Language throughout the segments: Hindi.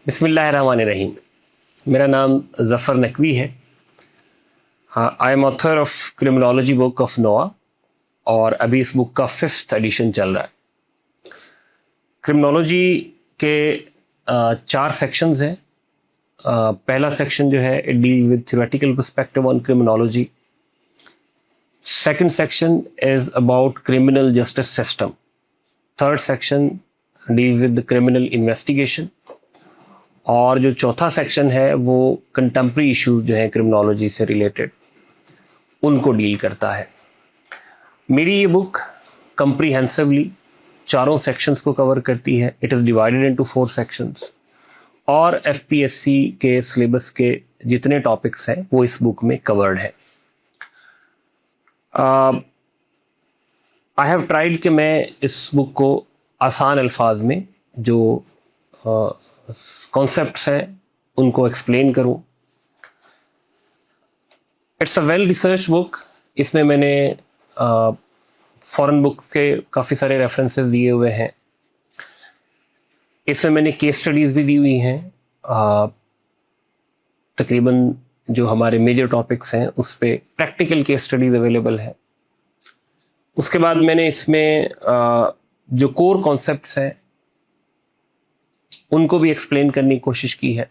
बिस्मिल्लाहिर्रहमानिर्रहीम। मेरा नाम ज़फ़र नकवी है। हाँ, I am author of criminology book of नोआ और अभी इस बुक का 5th एडिशन चल रहा है। क्रिमिनोलॉजी के 4 सेक्शंस हैं। पहला सेक्शन जो है it deal with theoretical perspective on criminology. Second section is about criminal justice system. Third section deal with criminal investigation और जो चौथा सेक्शन है वो कंटेम्प्रेरी इश्यूज जो हैं क्रिमिनोलॉजी से रिलेटेड उनको डील करता है। मेरी ये बुक कंप्रीहेंसिवली चारों सेक्शंस को कवर करती है। It is divided into 4 sections और एफपीएससी के सिलेबस के जितने टॉपिक्स हैं वो इस बुक में कवर्ड है। आई हैव ट्राइड कि मैं इस बुक को आसान अल्फाज में जो कॉन्सेप्ट्स हैं उनको एक्सप्लेन करूं। It's a well research book. इसमें मैंने फॉरेन बुक्स के काफ़ी सारे रेफरेंसेस दिए हुए हैं। इसमें मैंने केस स्टडीज़ भी दी हुई हैं। तकरीबन जो हमारे मेजर टॉपिक्स हैं उस पे प्रैक्टिकल केस स्टडीज़ अवेलेबल है। उसके बाद मैंने इसमें जो कोर कॉन्सेप्ट्स हैं उनको भी एक्सप्लेन करने की कोशिश की है।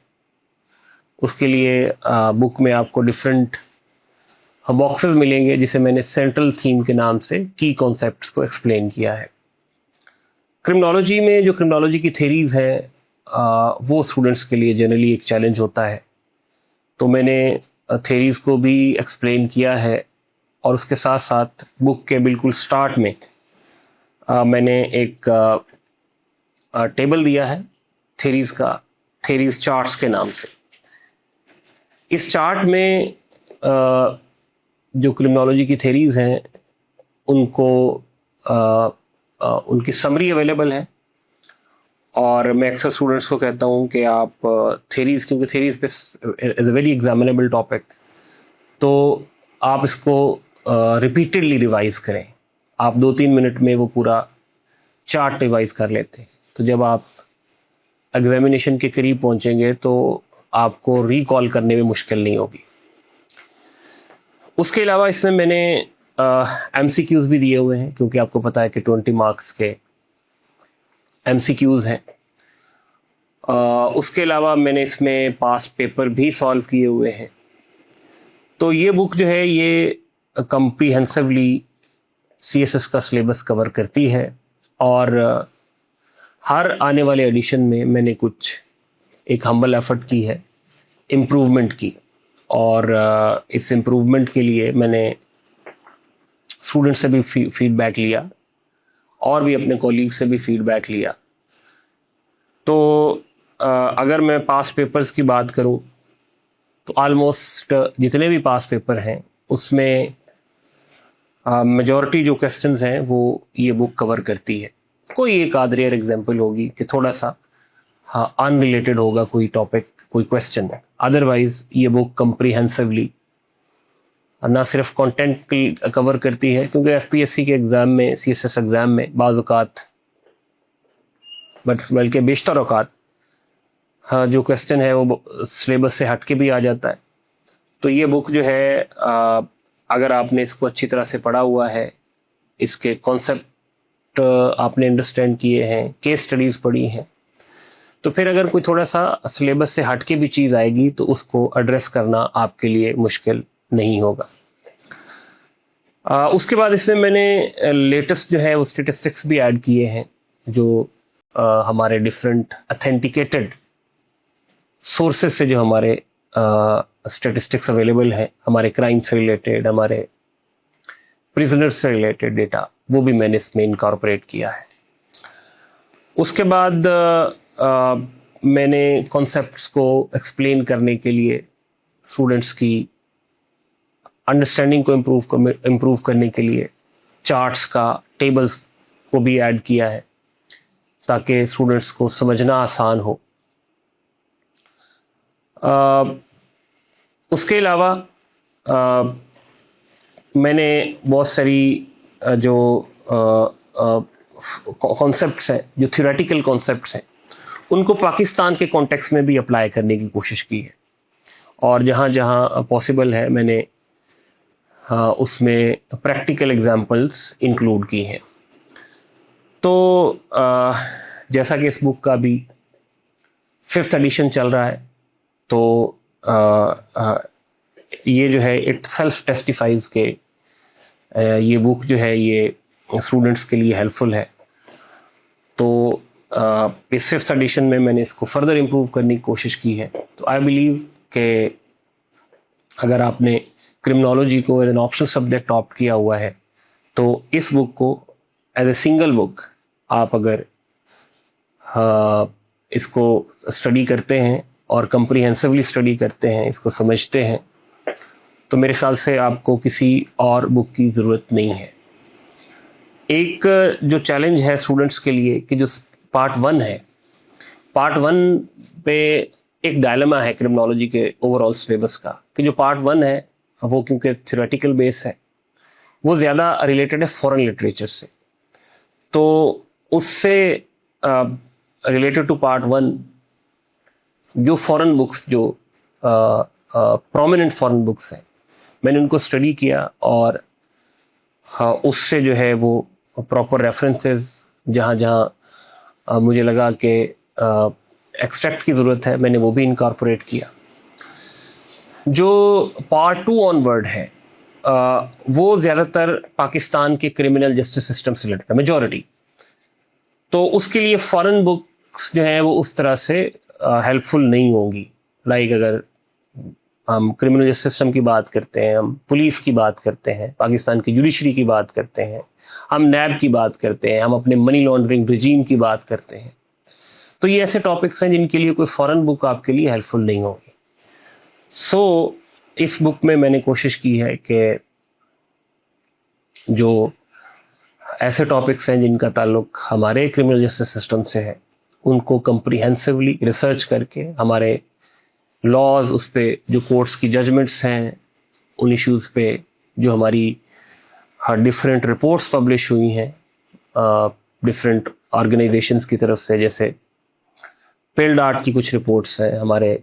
उसके लिए बुक में आपको डिफरेंट बॉक्सेस मिलेंगे जिसे मैंने सेंट्रल थीम के नाम से की कॉन्सेप्ट्स को एक्सप्लेन किया है। क्रिमिनोलॉजी में जो क्रिमिनोलॉजी की थेरीज हैं वो स्टूडेंट्स के लिए जनरली एक चैलेंज होता है, तो मैंने थेरीज को भी एक्सप्लेन किया है और उसके साथ साथ बुक के बिल्कुल स्टार्ट में मैंने एक टेबल दिया है थेरीज का, थेरीज चार्ट्स के नाम से। इस चार्ट में जो क्रिमिनोलॉजी की थेरीज हैं उनको उनकी समरी अवेलेबल है और मैं अक्सर स्टूडेंट्स को कहता हूँ कि आप थेरीज, क्योंकि थेरीज पे is a very examinable topic, तो आप इसको रिपीटेडली रिवाइज करें। आप 2-3 मिनट में वो पूरा चार्ट रिवाइज कर लेते हैं, तो जब आप एग्जामिनेशन के करीब पहुंचेंगे तो आपको रिकॉल करने में मुश्किल नहीं होगी। उसके अलावा इसमें मैंने एमसीक्यूज़ भी दिए हुए हैं, क्योंकि आपको पता है कि 20 मार्क्स के एमसीक्यूज़ हैं। उसके अलावा मैंने इसमें पास्ट पेपर भी सॉल्व किए हुए हैं। तो ये बुक जो है ये कंप्रीहेंसिवली सीएसएस का सिलेबस कवर करती है और हर आने वाले एडिशन में मैंने कुछ एक हम्बल एफर्ट की है इम्प्रूवमेंट की, और इस इम्प्रूवमेंट के लिए मैंने स्टूडेंट से भी फीडबैक लिया और भी अपने कॉलीग से भी फीडबैक लिया। तो अगर मैं पास पेपर्स की बात करूं तो ऑलमोस्ट जितने भी पास पेपर हैं उसमें मेजॉरिटी जो क्वेश्चंस हैं वो ये बुक कवर करती है। कोई एक आध रेयर एग्जाम्पल होगी कि थोड़ा सा अनरिलेटेड होगा कोई टॉपिक, कोई क्वेश्चन, अदरवाइज ये बुक कंप्रीहेंसिवली ना सिर्फ कंटेंट कवर करती है, क्योंकि एफपीएससी के एग्ज़ाम में, सीएसएस एग्ज़ाम में बाज़ औक़ात, बल्कि बेशतर औक़ात जो क्वेश्चन है वो सिलेबस से हट के भी आ जाता है। तो ये बुक जो है अगर आपने इसको अच्छी तरह से पढ़ा हुआ है, इसके कॉन्सेप्ट आपने अंडरस्टैंड किए हैं, केस स्टडीज़ पढ़ी हैं, तो फिर अगर कोई थोड़ा सा सिलेबस से हट के भी चीज़ आएगी तो उसको एड्रेस करना आपके लिए मुश्किल नहीं होगा। उसके बाद इसमें मैंने लेटेस्ट जो है वो स्टेटिस्टिक्स भी ऐड किए हैं, जो हमारे डिफरेंट अथेंटिकेटेड सोर्सेस से जो हमारे स्टेटिस्टिक्स अवेलेबल हैं, हमारे क्राइम से रिलेटेड, हमारे प्रिजनर्स से रिलेटेड डेटा, वो भी मैंने इसमें इनकॉर्पोरेट किया है। उसके बाद मैंने कॉन्सेप्ट्स को एक्सप्लेन करने के लिए स्टूडेंट्स की अंडरस्टैंडिंग को इम्प्रूव करने के लिए चार्ट्स का, टेबल्स को भी ऐड किया है ताकि स्टूडेंट्स को समझना आसान हो। उसके अलावा मैंने बहुत सारी जो कॉन्सेप्ट्स हैं, जो थ्योरेटिकल कॉन्सेप्ट्स हैं, उनको पाकिस्तान के कॉन्टेक्स्ट में भी अप्लाई करने की कोशिश की है, और जहाँ जहाँ पॉसिबल है मैंने उसमें प्रैक्टिकल एग्जांपल्स इंक्लूड की हैं। तो जैसा कि इस बुक का भी 5th एडिशन चल रहा है, तो ये जो है इट सेल्फ टेस्टिफाइज के ये बुक जो है ये स्टूडेंट्स के लिए हेल्पफुल है। तो इस 5th एडिशन में मैंने इसको फर्दर इम्प्रूव करने की कोशिश की है। तो आई बिलीव कि अगर आपने क्रिमिनोलॉजी को as an optional subject opt किया हुआ है, तो इस बुक को एज ए सिंगल बुक आप अगर इसको स्टडी करते हैं और कंप्रीहेंसिवली स्टडी करते हैं, इसको समझते हैं, तो मेरे ख्याल से आपको किसी और बुक की ज़रूरत नहीं है। एक जो चैलेंज है स्टूडेंट्स के लिए कि जो पार्ट 1 है, पार्ट 1 पे एक डायलेमा है क्रिमिनोलॉजी के ओवरऑल सिलेबस का, कि जो पार्ट 1 है वो क्योंकि थ्योरेटिकल बेस है, वो ज़्यादा रिलेटेड है फॉरेन लिटरेचर से। तो उससे रिलेटेड टू पार्ट 1 जो फॉरेन बुक्स, जो प्रोमिनेंट फॉरेन बुक्स हैं, मैंने उनको स्टडी किया और उससे जो है वो प्रॉपर रेफरेंसेस जहाँ जहाँ मुझे लगा कि एक्सट्रैक्ट की ज़रूरत है, मैंने वो भी इनकॉर्पोरेट किया। जो पार्ट 2 ऑनवर्ड है वो ज़्यादातर पाकिस्तान के क्रिमिनल जस्टिस सिस्टम से रिलेटेड है, मेजॉरिटी। तो उसके लिए फॉरेन बुक्स जो हैं वो उस तरह से हेल्पफुल नहीं होंगी। लाइक अगर हम क्रिमिनल जस्टिस सिस्टम की बात करते हैं, हम पुलिस की बात करते हैं, पाकिस्तान की जुडिशरी की बात करते हैं, हम नैब की बात करते हैं, हम अपने मनी लॉन्ड्रिंग रिजीम की बात करते हैं, तो ये ऐसे टॉपिक्स हैं जिनके लिए कोई फॉरेन बुक आपके लिए हेल्पफुल नहीं होगी। सो इस बुक में मैंने कोशिश की है कि जो ऐसे टॉपिक्स हैं जिनका ताल्लुक हमारे क्रिमिनल जस्टिस सिस्टम से है, उनको कंप्रीहेंसिवली रिसर्च करके हमारे लॉज, उस पर जो कोर्ट्स की जजमेंट्स हैं, उन इश्यूज़ पे जो हमारी डिफरेंट रिपोर्ट्स पब्लिश हुई हैं डिफरेंट ऑर्गेनाइजेशंस की तरफ से, जैसे पेल्ड आर्ट की कुछ रिपोर्ट्स हैं हमारे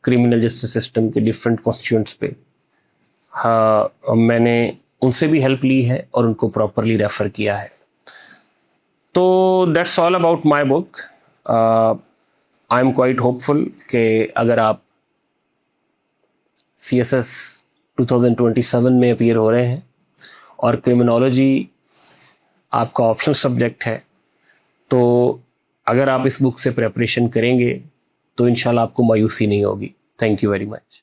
क्रिमिनल जस्टिस सिस्टम के डिफरेंट कॉन्स्टिट्यूएंट्स पे, मैंने उनसे भी हेल्प ली है और उनको प्रॉपरली रेफ़र किया है। तो that's all about my book. I am quite hopeful कि अगर आप CSS 2027 में अपीयर हो रहे हैं और क्रिमिनोलॉजी आपका ऑप्शनल सब्जेक्ट है, तो अगर आप इस बुक से प्रिपरेशन करेंगे तो इंशाल्लाह आपको मायूसी नहीं होगी। Thank you very much.